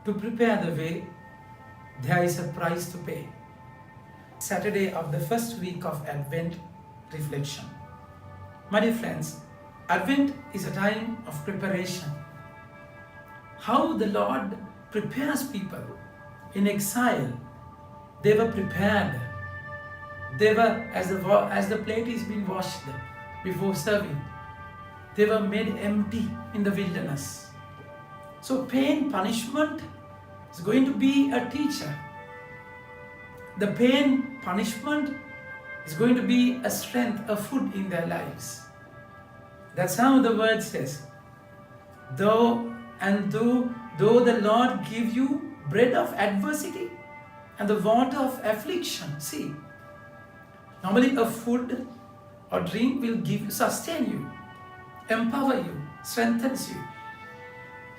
to prepare the way, there is a price to pay. Saturday of the first week of Advent reflection. My dear friends, Advent is a time of preparation. How the Lord prepares people in exile. They were prepared. They were, as the plate is being washed before serving, they were made empty in the wilderness. So pain, punishment is going to be a teacher. The pain, punishment is going to be a strength, a food in their lives. That's how the word says. Though the Lord give you bread of adversity and the water of affliction. See, normally a food or drink will sustain you, empower you, strengthens you.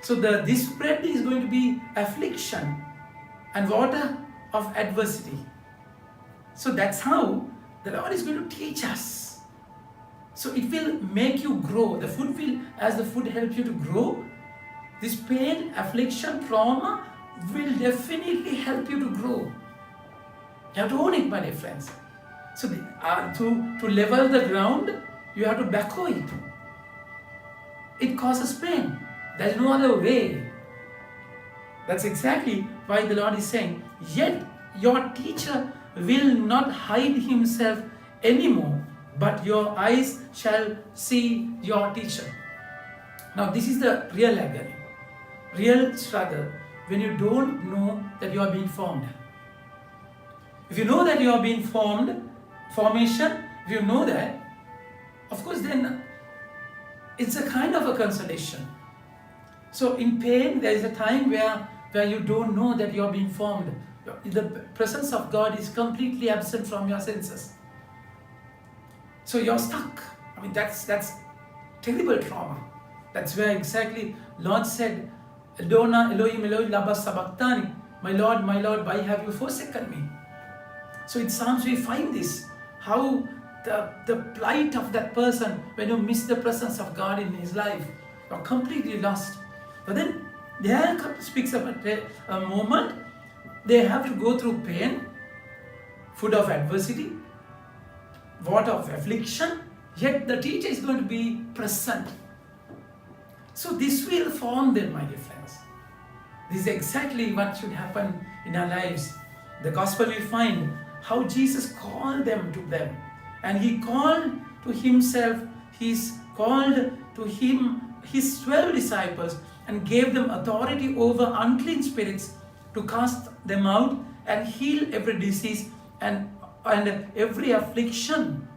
So this bread is going to be affliction and water of adversity. So that's how the Lord is going to teach us. So it will make you grow. The food will, as the food helps you to grow, this pain, affliction, trauma will definitely help you to grow. You have to own it, my dear friends. So to level the ground, you have to backhoe it. It causes pain. There is no other way. That's exactly why the Lord is saying, yet your teacher will not hide himself anymore, but your eyes shall see your teacher. Now this is the real agony, real struggle, when you don't know that you are being formed. If you know that you are being formed, formation, if you know that, of course then it's a kind of a consolation. So in pain, there is a time where you don't know that you are being formed. The presence of God is completely absent from your senses. So you're stuck. I mean, that's terrible trauma. That's where exactly Lord said, Adonai Elohim Elohim lama sabachthani. My Lord, why have you forsaken me? So in Psalms we find this, how the plight of that person when you miss the presence of God in his life, you're completely lost. But then there speaks of a moment they have to go through pain, food of adversity, water of affliction, yet the teacher is going to be present. So this will form them, my dear friends. This is exactly what should happen in our lives. The gospel we find how Jesus called them to them. And he called to himself, he's called to him his 12 disciples and gave them authority over unclean spirits to cast them out and heal every disease and every affliction.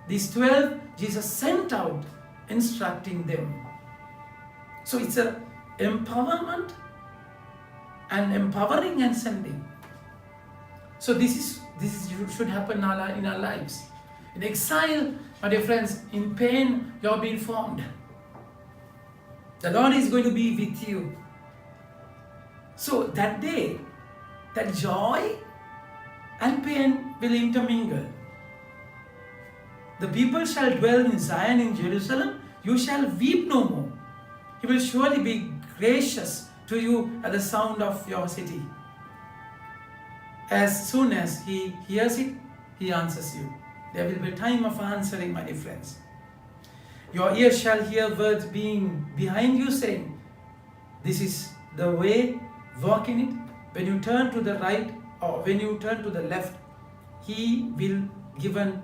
These 12 Jesus sent out instructing them. So it's a empowerment and empowering and sending. So this should happen in our lives. In exile, my dear friends, in pain, you are being formed. The Lord is going to be with you. So that day, that joy and pain will intermingle. The people shall dwell in Zion in Jerusalem. You shall weep no more. He will surely be gracious to you at the sound of your city. As soon as he hears it, he answers you. There will be a time of answering, my dear friends. Your ears shall hear words being behind you saying, this is the way, walk in it. When you turn to the right or when you turn to the left, he will given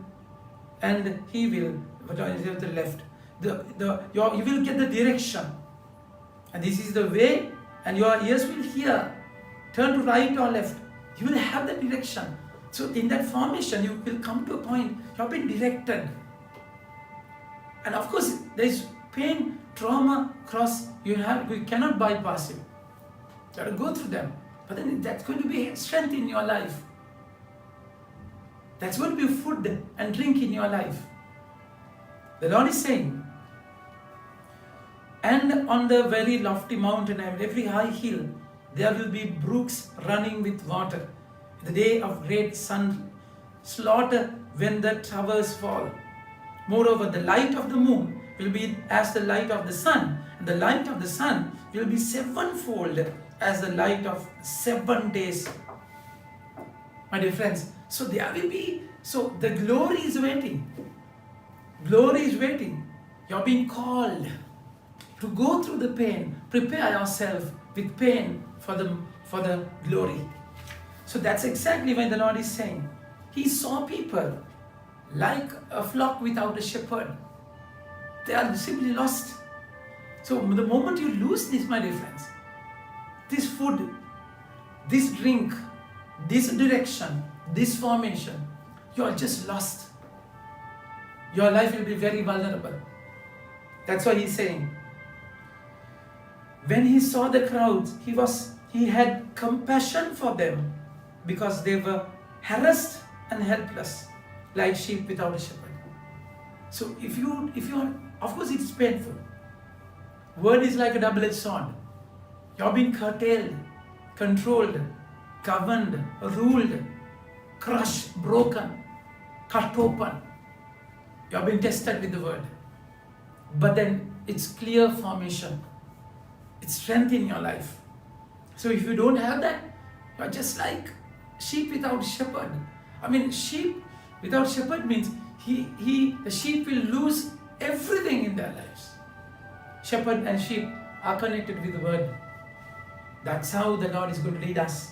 and he will, to the left. You will get the direction. And this is the way, and your ears will hear. Turn to right or left. You will have the direction. So in that formation, you will come to a point, you have been directed. And of course, there is pain, trauma, cross, you cannot bypass it. You have to go through them. But then that's going to be strength in your life. That's going to be food and drink in your life. The Lord is saying, and on the very lofty mountain and every high hill, there will be brooks running with water. The day of great sun slaughter when the towers fall. Moreover, the light of the moon will be as the light of the sun, and the light of the sun will be sevenfold as the light of 7 days. My dear friends, so there will be, so the glory is waiting. Glory is waiting. You're being called to go through the pain. Prepare yourself with pain for the glory. So that's exactly what the Lord is saying. He saw people like a flock without a shepherd. They are simply lost. So the moment you lose this, my dear friends, this food, this drink, this direction, this formation, you are just lost. Your life will be very vulnerable. That's what he's saying. When he saw the crowds, he had compassion for them because they were harassed and helpless, like sheep without a shepherd. So if you are, of course it's painful. Word is like a double-edged sword. You're being curtailed, controlled, governed, ruled, crushed, broken, cut open. You're being tested with the word. But then it's clear formation. It's strength in your life. So if you don't have that, you're just like sheep without shepherd. I mean, sheep without shepherd means the sheep will lose everything in their lives. Shepherd and sheep are connected with the word. That's how the Lord is going to lead us.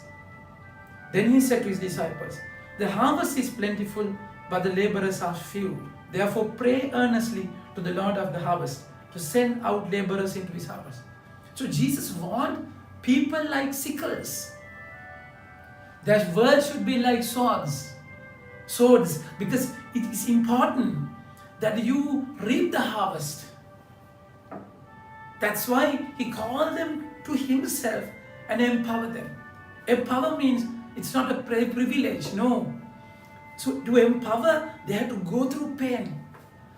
Then he said to his disciples, the harvest is plentiful, but the laborers are few. Therefore pray earnestly to the Lord of the harvest to send out laborers into his harvest. So Jesus wants people like sickles. Their word should be like swords, because it is important that you reap the harvest. That's why he called them to himself and empower them. Empower means it's not a privilege, no. So to empower, they had to go through pain.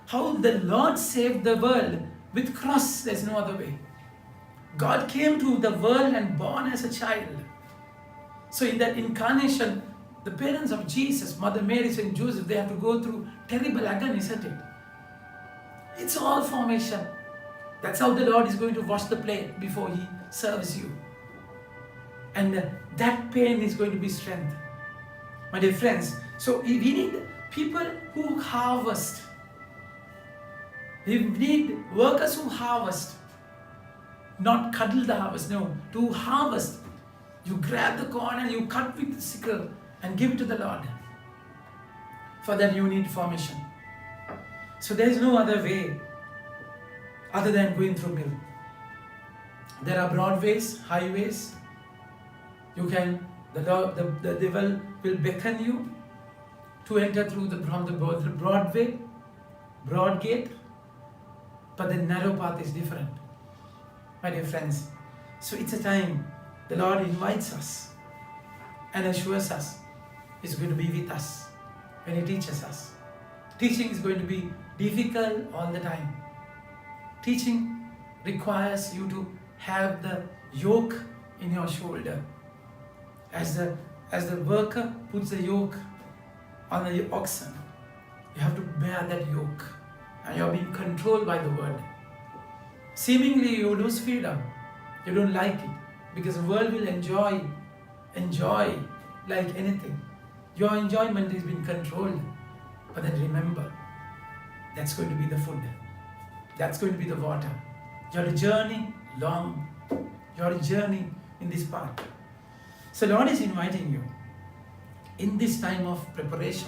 How the Lord saved the world with cross, there's no other way. God came to the world and born as a child. So in that incarnation, the parents of Jesus, Mother Mary and Joseph, they have to go through terrible agony, isn't it? It's all formation. That's how the Lord is going to wash the plate before he serves you. And that pain is going to be strength. My dear friends, so we need people who harvest. We need workers who harvest. Not cuddle the harvest, no. To harvest. You grab the corn and you cut with the sickle and give it to the Lord. For that you need formation. So there is no other way other than going through mill. There are broad ways, highways. You can, the devil will beckon you to enter through the broad way, broad gate, but the narrow path is different. My dear friends, so it's a time the Lord invites us and assures us He's going to be with us when He teaches us. Teaching is going to be difficult all the time. Teaching requires you to have the yoke in your shoulder. As the worker puts the yoke on the oxen, you have to bear that yoke, and you're being controlled by the word. Seemingly you lose freedom. You don't like it because the world will enjoy like anything. Your enjoyment is being controlled. But then remember, that's going to be the food. That's going to be the water. Your journey long. Your journey in this path. So Lord is inviting you in this time of preparation.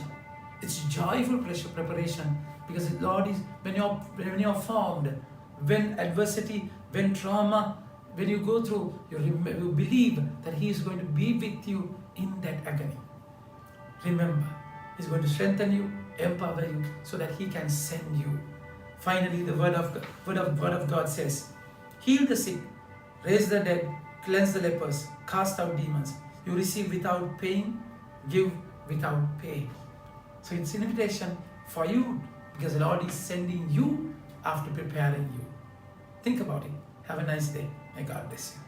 It's joyful preparation because the Lord is, when you're formed, when adversity, when trauma, when you go through, you believe that He is going to be with you in that agony. Remember, He's going to strengthen you, empower you, so that He can send you. Finally, the word of God says, heal the sick, raise the dead, cleanse the lepers, cast out demons. You receive without paying, give without pay. So it's an invitation for you because the Lord is sending you after preparing you. Think about it. Have a nice day. May God bless you.